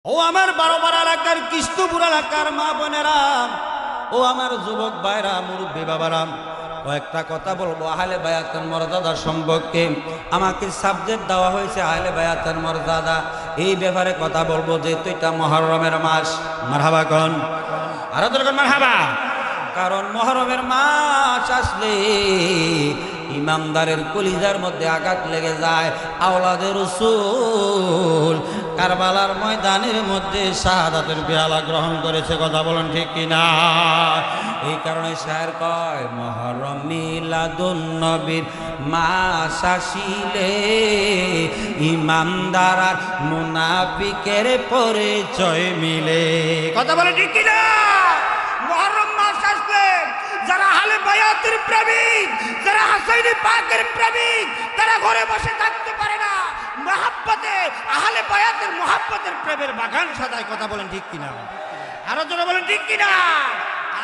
ও আমার 12 এলাকার কৃষ্ণপুর এলাকার মা বোনেরা, ও আমার যুবক ভাইরা, মুরব্বী বাবারা, কয়েকটা কথা বলবো আহলে বায়াতের মর্যাদা সম্পর্কে। আমাকে সাবজেক্ট দেওয়া হয়েছে আহলে বায়াতের মর্যাদা, এই ব্যাপারে কথা বলবো। যেহেতু এটা মুহররমের মাস, মারহাবা কোন আরো দরকার মারহাবা। কারণ মুহররমের মাস আসলে ইমামদারের কলিজার মধ্যে আঘাত লেগে যায়। আওলাদে রাসূল কারবালার ময়দানের মধ্যে শাহাদাতের পেয়ালা গ্রহণ করেছে, কথা বলেন ঠিক কিনা? এই কারণে শায়ের কয় মুহররম মিলাদুন নবীর মাস আসিলে ইমানদার আর মুনাফিকের পরিচয় মিলে, কথা বলেন ঠিক কিনা? মুহররম মাস আসলে যারা আহলে বায়াতের প্রেমিক, যারা হাসাইনি পাকের প্রেমিক, তারা ঘরে বসে থাকতে পারে না, মহব্বতে আহলে বায়াতের মহব্বতের প্রেমের বাগান সাজায়, কথা বলেন ঠিক কিনা? আরো জোরে বলেন ঠিক কিনা?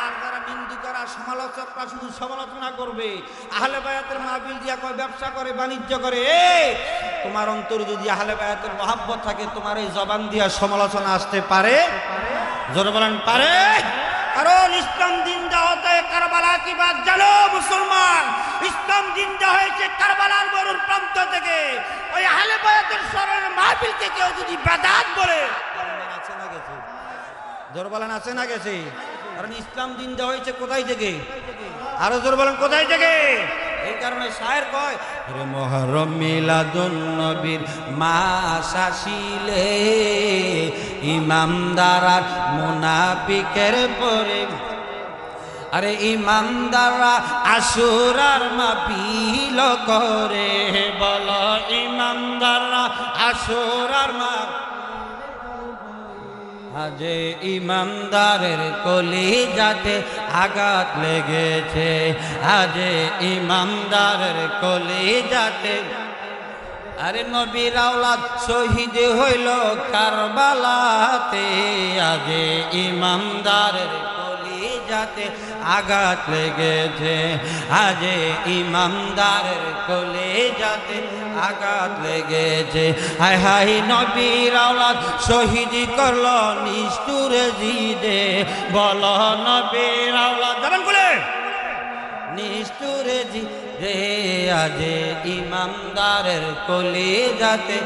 আর যারা নিন্দুকরা সমালোচকরা শুধু সমালোচনা করবে, আহলে বায়াতের মাহফিল দিয়া কয় ব্যবসা করে, বাণিজ্য করে, তোমার অন্তরে যদি আহলে বায়াতের মহব্বত থাকে, তোমার এই জবান দিয়া সমালোচনা আসতে পারে? জোরে বলেন পারে? কারণ ইসলাম জিন্দা হতে কারবালা কি বাত জানো মুসলমান? ইসলাম জিন্দা হয়েছে কারবালার মরুর প্রান্ত থেকে। ওই আহলে বায়াতের স্মরণের মাহফিলকে কেউ যদি বেদাত বলে, আছে না গেছে? জোর বলেন আছে না গেছে? কারণ ইসলাম জিন্দা হয়েছে কোথায় থেকে? আরো জোর বলেন কোথায় থেকে? এই কারণে শায়ের কয় রে মুহররম মিলাদুন নবীর মাস আসিলে ইমানদার আর মুনাফিকের পরে, আরে ইমানদাররা আশুরার মাহফিল করে, বলো ইমানদাররা আশুরার মাহফিল। আজে ইমানদারের কলিজাতে আঘাত লেগেছে, আজে ইমানদারের কলিজাতে। আরে নবীর আওলাদ শহীদ হইল কারবালাতে, আজে ইমানদারের কলিজাতে আঘাত লেগেছে, আজে ইমানদারের কলিজাতে আঘাত লেগেছে। হায় হায় নবীর আওলাদ শহীদ করল নিষ্ঠুর জিদে, বল নবীর আওলাদ যাবেন বলে নিষ্ঠুর জিদে, আজে ইমানদারের কলিজাতে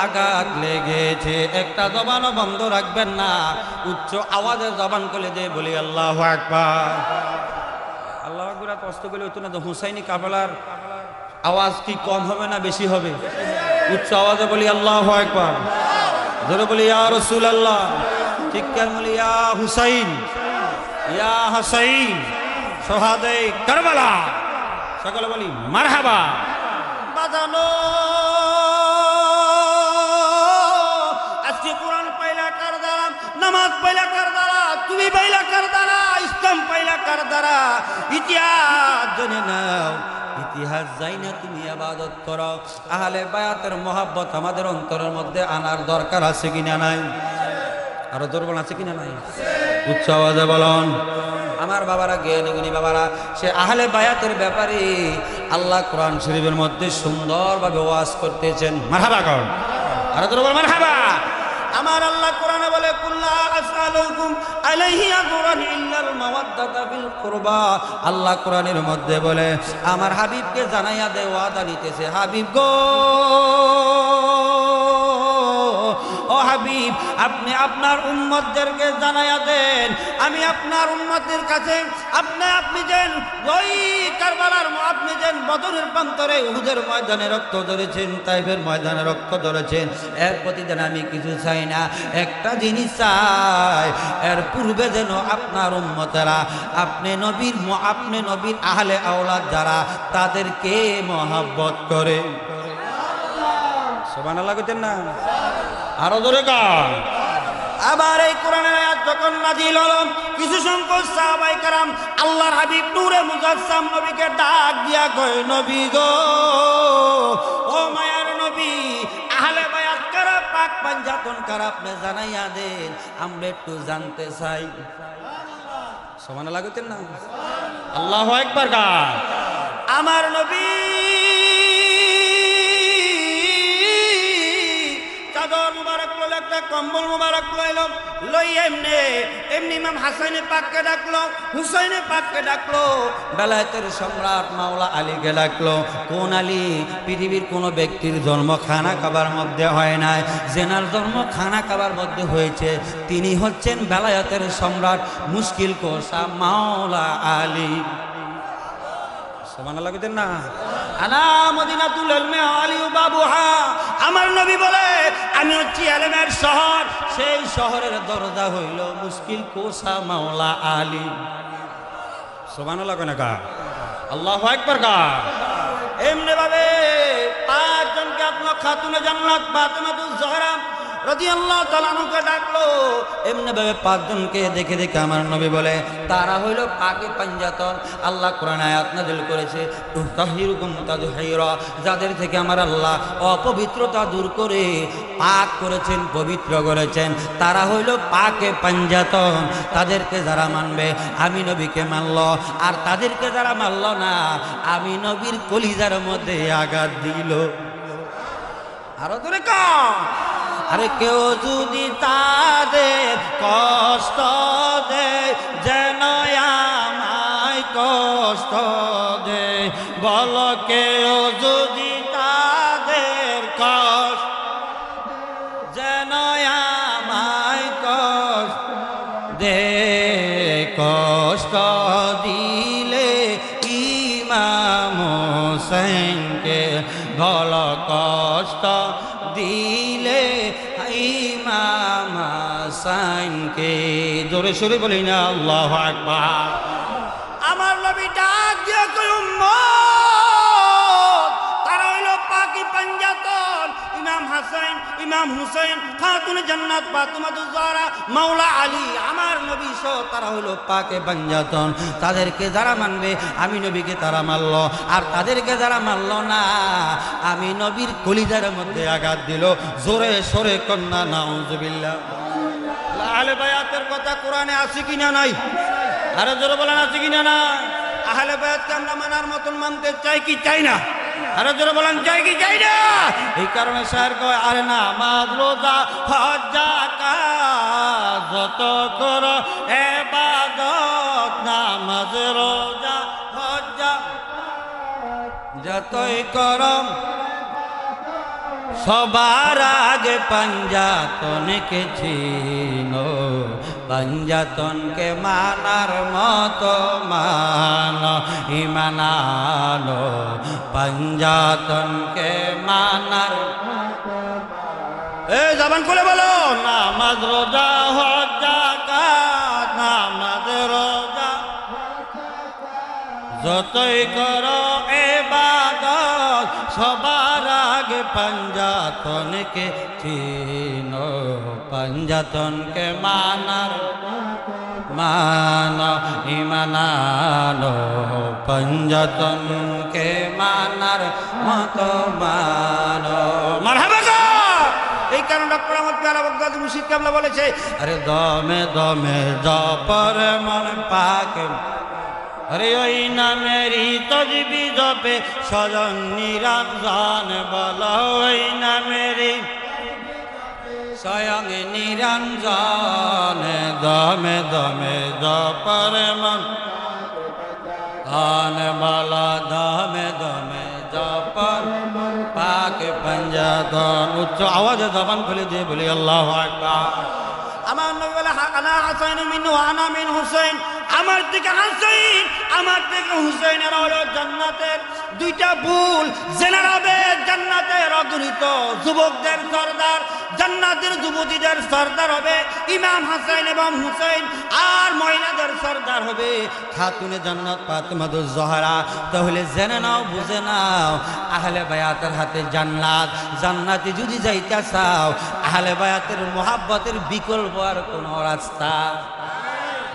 আঘাত লেগেছে। একটা জবানও বন্ধ রাখবেন না, উচ্চ আওয়াজের জবান খুলে দিয়ে বলি আল্লাহু আকবার। আল্লাহু আকবার কষ্ট করে হতো না তো? হুসাইনি কাফেলার আওয়াজ কি কম হবে না বেশি হবে? উচ্চ আওয়াজে বলি আল্লাহু আকবার, জোরে বলি ইয়া রাসূলুল্লাহ, চিৎকার বলি ইয়া হুসাইন, ইয়া হুসাইন শাহাদায়ে কারবালা, সকলে বলি মারহাবা। বাজানো আজকে কোরআন পাইলা কার দ্বারা, নামাজ পাইলা কার দ্বারা, তুমি পাইলা কার দ্বারা, ইসলাম পাইলা কার দ্বারা? ইতিহাস জেনে নাও, ইতিহাস যাই না তুমি ইবাদত করো। আহলে বায়াতের মহব্বত আমাদের অন্তরের মধ্যে আনার দরকার আছে কিনা নাই? আরো দুর্বল আছে কিনা নাই? উচ্চ আওয়াজে বলুন। আমার বাবারা, জ্ঞানী গুণী বাবারা, সে আহলে বায়াতের ব্যাপারে আল্লাহ কোরআন শরীফের মধ্যে সুন্দরভাবে ওয়াজ করতেছেন, মারহাবা কর, আরো দুর্বল মারহাবা। আমার আল্লাহ কোরআনে বলে কুল্লা আসআলুকুম আলাইহি আজরান ইল্লাল মাওয়াদ্দাতা ফিল কুরবা। আল্লাহ কোরআনের মধ্যে বলে আমার হাবিবকে জানাইয়া দে, ওয়াদা নিতেছে, হাবিব গো, ও হাবিব, আপনি আপনার উম্মতদেরকে জানাইয়া দেন, আমি আপনার উম্মতের কাছে আপনি যেন ওই কারবালার, আপনি যেন বদরের প্রান্তরে উহুদের ময়দানে রক্ত ধরেছেন, তাইফের ময়দানে রক্ত ধরেছেন, এর প্রতি যেন আমি কিছু চাই না, একটা জিনিস চাই, এর পূর্বে যেন আপনার উম্মতেরা আপনি নবীর আহলে আওলাদ যারা, তাদেরকে মহব্বত করে। সুবহানাল্লাহ কইতেন না? আরো জোরে গান। আবার এই কোরআনের আয়াত যখন নাযিল হলো, কিছু সংখ্যক সাহাবায়ে কেরাম আল্লাহর হাবিব নূরে মুজাসসাম নবীকে ডাক দিয়া কয়, নবী গো, ও মায়ার নবী, আহলে বায়াত কারা, পাক পাঞ্জাতন কারা, আপনি জানাইয়া দেন, আমরা একটু জানতে চাই। সুবহানাল্লাহ কইতেন না? আল্লাহু আকবার গান। আমার নবী চাদর মুবারক একটা কম্বল মোবারক লইল, লই এমনি এমনি ইমাম হাসাইনে পাককে ডাকলো, হুসাইনে পাককে ডাকলো, বেলায়েতের সম্রাট মাওলা আলীকে ডাকলো। কোন আলী? পৃথিবীর কোনো ব্যক্তির জন্ম খানা খাবার মধ্যে হয় নাই, জেনার জন্ম খানা খাবার মধ্যে হয়েছে। তিনি হচ্ছেন বেলায়েতের সম্রাট মুশকিল কোষা মাওলা আলী। সুবহানাল্লাহ কইতেন না? আনা মদিনাতুল ইলমি আলী বাবুহা। আমার নবী বলে আমি হচ্ছি ইলমের শহর, সেই শহরের দরজা হইল মুশকিল কোষা মাওলা আলী। সুবহানাল্লাহ কোন কা? আল্লাহু আকবার কা? এমনি ভাবে পাঁচজনকে আপনার খাতুনে জান্নাত ফাতেমাতুজ জহরা রাদিয়াল্লাহু তাআলা আনহাকে ডাকলো। এমনি ভাবে পাঁচজনকে দেখে দেখে আমার নবী বলে তারা হইল পাকে পাঞ্জাতন। আল্লাহ কোরআন আয়াত নাযিল করেছে, তুতাহিরুকুম তাদহিরা, যাদের থেকে আমার আল্লাহ অপবিত্রতা দূর করে পাক করেছেন, পবিত্র করেছেন, তারা হইল পাকে পাঞ্জাতন। তাদেরকে যারা মানবে আমি নবীকে মানল, আর তাদেরকে যারা মানল না আমি নবীর কলিজার মধ্যে আঘাত দিল। আরো ধরে কম। আরে কেউ যদি তাদের কষ্ট দেয়, যেন আমায় কষ্ট দেয়, বল কেউ যদি তাদের কষ্ট, যেন আমায় কষ্ট দে, কষ্ট দিলে ইমাম হোসেনকে বল কষ্ট দিলে ইমাম হাসানকে। জোরে সোরে বলি না আল্লাহু আকবার। আমার নবী ডাক দিয়ে কই উম্মত, তারা হইল পাকি পাঞ্জাতন, ইমাম হাসান, ইমাম হুসাইন, খাতুনে জান্নাত ফাতেমাতুজ জহরা, মাওলা আলী। আমার নবী সহ তারা হইল পাকে পাঞ্জাতন। তাদেরকে যারা মানবে আমি নবীকে তারা মানল, আর তাদেরকে যারা মানল না আমি নবীর কলিজার মধ্যে আঘাত দিল। জোরে সোরে কন্যা নাউজুবিল্লাহ। আহলে বায়াতের কথা কোরআনে আছে কিনা নাই? আরে জোরে বলেন আছে কিনা নাই? আহলে বায়াতকে আমরা মানার মতন মানতে চাই কি চাই না? আরে জোরে বলেন চাই কি চাই না? এই কারণে শায়ের কয় আরে নামাজ রোজা হজ যাকাত যত করো ইবাদত, নামাজ রোজা হজ যতই করো সবার আগে পাঞ্জাতনকে চিনো, পাঞ্জাতনকে মানার মতো মানো, ঈমান আনো পাঞ্জাতনকে মানার। এই জবান খুলে বলো, নামাজ রোজা হজ যাকাত, নামাজ রোজা যতই করো ইবাদত, সবার আগে পাঞ্জাতনকে চিনো, পাঞ্জাতনকে মানার মানো, ঈমান আনো পাঞ্জাতনকে মানার মতো মানো। মারহাবা। এই কারণে ডক্টর আহমদ পেয়ারা বগদাদি মুর্শিদ কেবলা বলেছে আরে দমে দমে জপর মন পাকে, আরে ওই নামেরই তসবিহ জপে সজন নিরঞ্জন, বলো ওই নামেরই স্বয়ং নিরঞ্জন। দমে দমে জপর মন কান, বলো দমে দমে জপর পাকে পাঞ্জাতন। উচ্চ আওয়াজে জবান খুলে দিয়ে বলি আল্লাহু আকবার। আমার নবী বলে আনা হাসান মিন আনা মিন হুসাইন, আমার থেকে হাসাইন আমার থেকে হুসাইনের হলো জান্নাতের দুইটা ফুল। জেনারাবে জান্নাতের অগণিত যুবকদের সর্দার, জান্নাতের যুবতীদের সর্দার হবে ইমাম হাসান এবং হুসাইন, আর মহিলাদের সর্দার হবে খাতুনে জান্নাত ফাতেমাতুজ জহরা। তাহলে জেনে নাও, বুঝে নাও, আহলে বায়াতের হাতে জান্নাত। জান্নাতে যদি যাইতে চাও আহলে বায়াতের মোহাব্বতের বিকল্প আর কোন রাস্তা?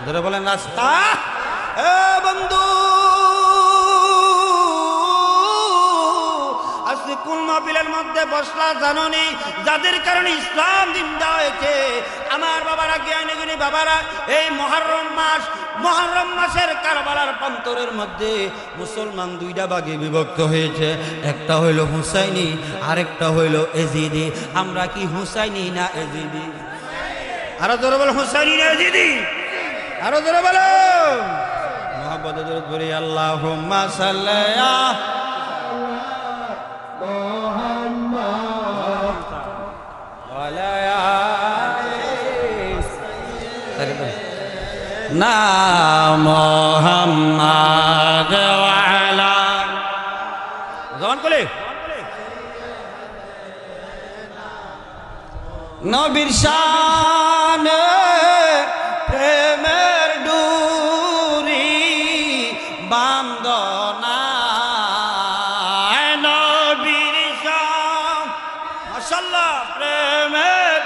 ধরে বলেন রাস্তা। এ বন্ধু, আজকে কোন মাহফিলের মধ্যে বসলা জানোনি? যাদের কারণে ইসলাম জিন্দা হয়েছে। আমার বাবারা, জ্ঞানী গুণী বাবারা, এই মুহররম মাসের কারবালার প্রান্তরের মধ্যে মুসলমান দুইটা ভাগে বিভক্ত হয়েছে। একটা হইল হুসাইনি, আরেকটা হইল এজিদি। আমরা কি হুসাইনি না এজিদি? আরো জোরে বলো, হুসাইনি না এজিদি? আরো জোরে বলো। মুহাম্মদ দরুদ পড়ি, আল্লাহুম্মা সাল্লি আলা মুহাম্মদ ওয়া আলা না মুহাম্মদ ওয়া আলা জবান খুলে নবীর শানে প্রেমের ডুরি বান্দনা, নবীর শান মাশাআল্লাহ প্রেমের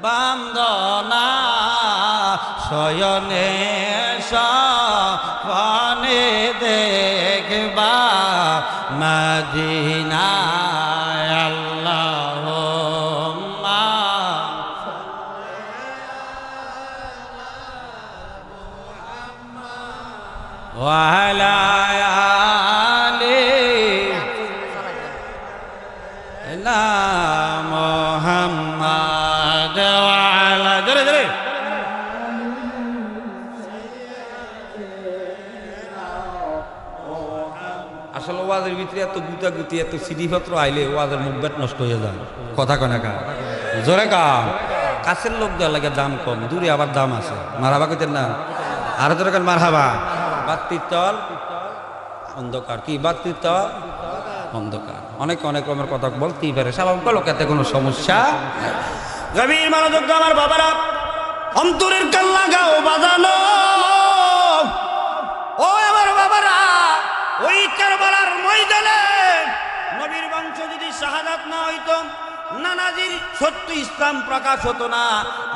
বান্দনা, শয়নে সপনে দেখবা মদিনা, আল্লাহুম্মা ওয়া আলা আলি মুহাম্মদ ওয়া আলা, জোরে জোরে। আসলে ওয়াজের ভিতরে এত গুতাগুতি, এত সিডিপত্র আইলে ওয়াজের মুখবেট নষ্ট হয়ে যায়। কথা কয় না কা? জোরে কা? কাছের লোক দেওয়ার লাগে দাম কম, দূরে আবার দাম আছে। মারহাবা কইতেন না? আরো জোরে কান মারহাবা। বাতির তল অন্ধকার, কি বাতির তল অন্ধকার। অনেক অনেক রকমের কথা বলতেই পারে, স্বাভাবিক লোক, এতে কোনো সমস্যা। গভীর মনোযোগ আমার বাবারা, অন্তরের কান লাগাও বাজানো। ও আমার বাবারা, ওই কারবালার ময়দানে নবীর বংশ যদি শাহাদাত না হইতো, নানাজির সত্য ইসলাম প্রকাশ হতো না,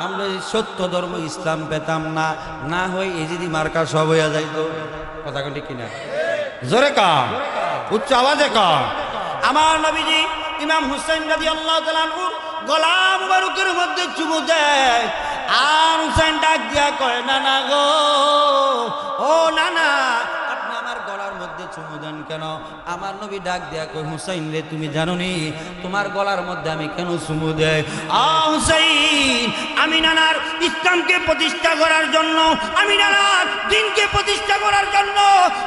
আমরা সত্য ধর্ম ইসলাম পেতাম না, না হয়ে এজিদি মার্কা সব হইয়া যাইতো। কথা ঠিক কিনা? জোরে কা, উচ্চ আওয়াজে কা। আমার নবীজি ইমাম হুসাইন রাদিয়াল্লাহু তাআলা আনহুর গলা মুবারকের মধ্যে চুমু দেয়, আর হুসাইন ডাক দিয়া কয়, নানা গো, ও নানা, আপনি আমার গলার মধ্যে চুমু দেন কেন? আমার নবী ডাক দিয়া কয়, হুসাইন রে, তুমি জানো নি তোমার গলার মধ্যে আমি কেন চুমু দেয়? হুসাইন, আমি নানার ইসলামকে প্রতিষ্ঠা করার জন্য, আমি নানার দ্বীনকে প্রতিষ্ঠা করার জন্য,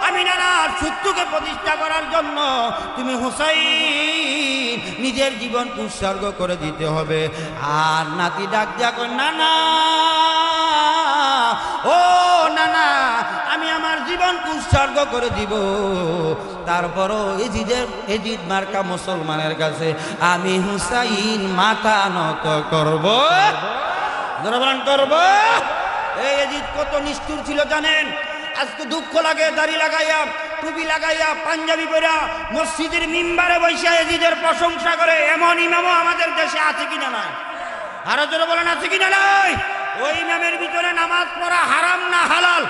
আমি নানার সত্যকে প্রতিষ্ঠা করার জন্য, তুমি হুসাইন নিজের জীবন উৎসর্গ করে দিতে হবে। আর নাতি ডাক দিয়া কয়, নানা, ও নানা, আমি আমার জীবন উৎসর্গ করে দিব, তারপরও এজিদ মার্কা মুসলমানের কাছে আমি হুসাইন মাথা নত করব, করব। এই এজিদ কত নিষ্ঠুর ছিল জানেন? আজকে দুঃখ লাগে, দাড়ি লাগাইয়া, টুপি লাগাইয়া, পাঞ্জাবি পরা মসজিদের মিম্বারে বসে এজিদের প্রশংসা করে এমন ইমামও আমাদের দেশে আছে কিনা নাই? আরো জোরে বলেন, আছে কিনা নাই? ওই ইমামের ভিতরে নামাজ পড়া হারাম না হালাল?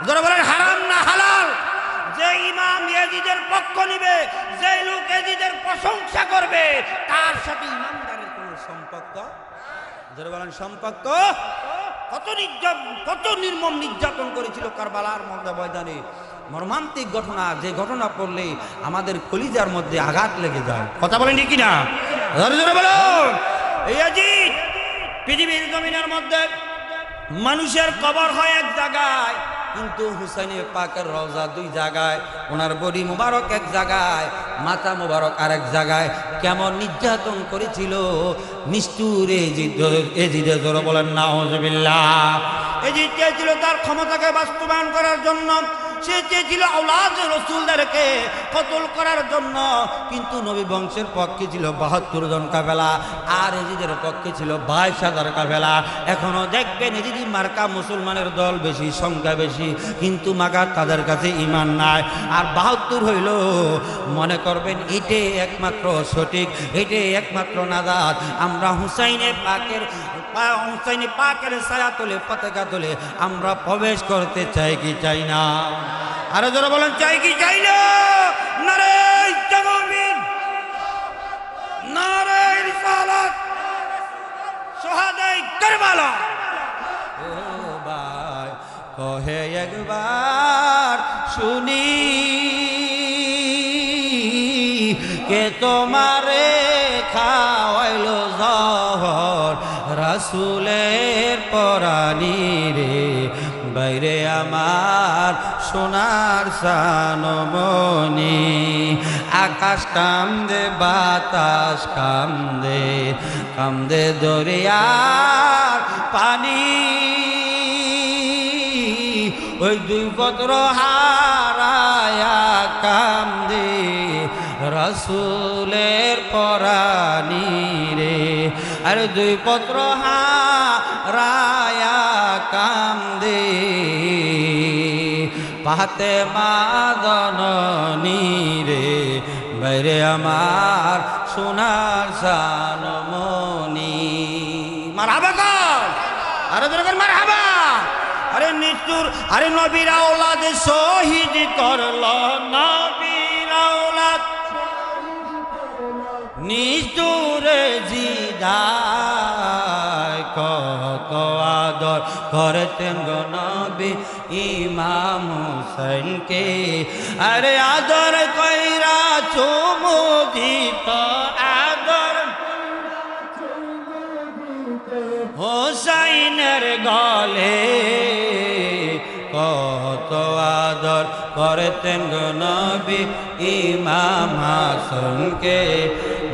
জোরে বলেন, হারাম না হালাল? যে ইমাম এজিদের পক্ষ নিবে, যে লোক এজিদের প্রশংসা করবে, তার সাথে ইমানদারের কোন সম্পর্ক? জোরে বলেন, সম্পর্ক? কত নির্মম নির্যাতন করেছিল কারবালার ময়দানে। মর্মান্তিক ঘটনা, যে ঘটনা পড়লে আমাদের কলিজার মধ্যে আঘাত লেগে যায়। কথা বলেন ঠিক কিনা? জোরে জোরে বলো। এই এজিদ পৃথিবীর জমিনের মধ্যে মানুষের কবর হয় এক জায়গায়, কিন্তু হুসাইনের পাকের রওজা দুই জায়গায়, ওনার বডি মুবারক এক জায়গায়, মাথা মুবারক আরেক জায়গায়। কেমন নির্যাতন করেছিল নিষ্ঠুর এজিদে, জোরে বলেন নাউজুবিল্লাহ। এজিদ চেয়েছিল তার ক্ষমতাকে বাস্তবায়ন করার জন্য, সে চেয়েছিল আওলাদ রাসূলদেরকে কতল করার জন্য, কিন্তু নবী বংশের পক্ষে ছিল ৭২ জন কাফেলা, আর এজিদের পক্ষে ছিল ২২,০০০ কাফেলা। এখনো দেখবেন এজিদি মার্কা মুসলমানের দল বেশি, সংখ্যা বেশি, কিন্তু মাগার তাদের কাছে ইমান নাই। আর ৭২ হইল, মনে করবেন এটাই একমাত্র সঠিক, এটাই একমাত্র নাজাত। আমরা হুসাইনে পাকের ছায়া তোলে, পতাকা তোলে আমরা প্রবেশ করতে চাই কি চাই না? আরো যারা বলেন, চাই কি চাই না? নারে তাকবীর, নারে রিসালাত, কারবালা ও ভাই কহে একবার শুনি কে তোমারে খাওয়াইলো জহর রাসূলের পরানি রে বাইরে আমার সোনার সানমনি আকাশ কান্দে বাতাস কান্দে কান্দে দরিয়ার পানি ওই দুই পত্র হারায়া কান্দে রাসূলের পরানি রে আর দুই পত্র হারায়া কান্দে ফাতেমা জননী রে বাইরে আমার সোনার সানমনি মারহাবা কর আরে দরকার মারহাবা আরে নিষ্ঠুর আরে নবীর আওলাদ শহীদ করল নবীর আওলাদ নিষ্ঠুরে জিদায় কত আদর করতেন গো নবী ইমাম হোসেনকে আরে আদর কইরা চুমু দিত আদর হোসাইনের গলে কত আদর করতেন গো নবী ইমাম হাসানকে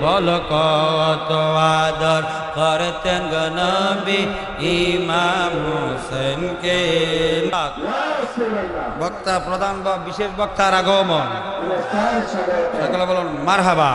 বল কত আদর করতেন গো নবী ইমাম হোসেনকে বক্তা প্রধান বা বিশেষ বক্তার আগমন সকলে বলুন মারহাবা।